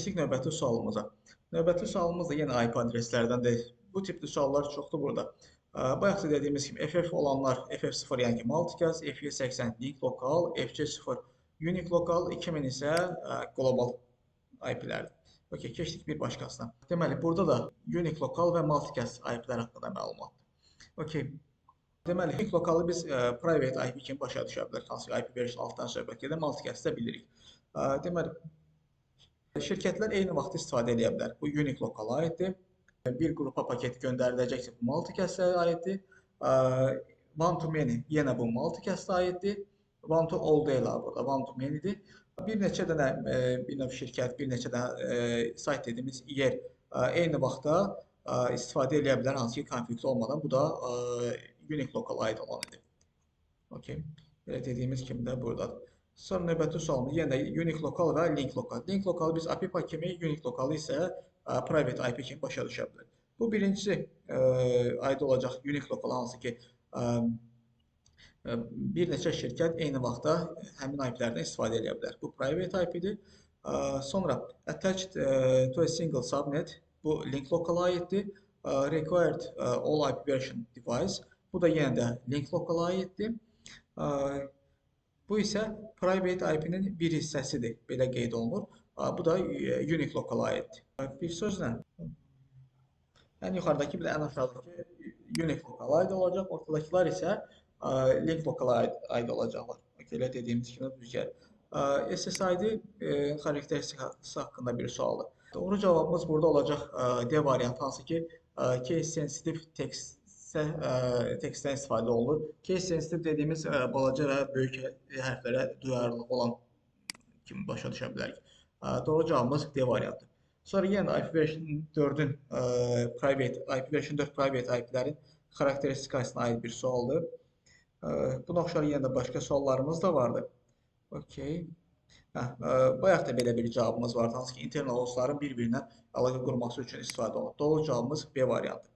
Keçdik növbəti sualımıza. Növbəti sualımız da yenə IP adreslərdəndir. Bu tipli suallar çoxdur burada. Bayaq da dediyimiz kimi FF olanlar FF0 yəni ki multicast, FE80 link lokal, FC0 unique lokal, 2000 isə global IP-lərdir. Okay, keçdik bir başqasına. Deməli, burada da unique lokal və multicast IP-lər haqqında məlumatdır. Okay. Deməli, unique lokalı biz private IP kimi başa düşə bilərik. Hansı ki IP version 6-dan söhbət gedir, multicast-da bilirik. Deməli, şirkətlər eyni vaxt istifadə edə bilər. Bu unique lokala aiddir. Bir qrupa paket göndəriləcəksə bu multicast-ə aiddir. One to many yenə bu multicast-ə aiddir. One to all deyil burada, one to many-dir. Bir neçə dənə bir növ şirkət, bir neçə dənə sayt dediyimiz yer eyni vaxtda istifadə edə bilər, hansı ki konflikt olmadan. Bu da unique lokala aid olanıdır. Okay. Belə dediyimiz kimi də buradadır. Sonra növbəti sualımız yenə unique lokal və link lokal. Link lokalı biz API kimi, unique lokalı isə private IP kimi başa düşə bilərik. Bu birincisi aid olacaq unique lokal, hansı ki bir neçə şirkət eyni vaxtda həmin IP-lərdən istifadə edə bilər. Bu private IP-dir. Sonra attached to a single subnet, bu link lokala aiddir. Required all IP version device, bu da yenə də link lokala aiddir. Bu isə private IP-nin bir hissəsidir, belə qeyd olunur. Bu da unique lokala aiddir. Bir sözlə, ən yuxarıdakı bir də ən aşağıdakı unique lokala aid olacaq, ortadakılar isə link lokala aid olacaqlar. Elə dediyimiz kimi düz gəlir. SSID xarakteristikası haqqında bir sualdır. Doğru cavabımız burada olacaq D variantı, hansı ki case sensitive tekstdən istifadə olunur. Case sensitive dediyimiz balaca və böyük hərflərə duyarlılıq olan kimi başa düşə bilərik. Doğru cavabımız D variantı. Sonra yenə IP version 4-ün IP version 4 private IP-lərin xarakteristikasına aid bir sualdır. Buna oxşar yenə də başqa suallarımız da vardı. Okay. Bayaq da belə bir cavabımız vardı, hansı ki internal hostların bir-birinə əlaqə qurması üçün istifadə olunur. Doğru cavabımız B variantı.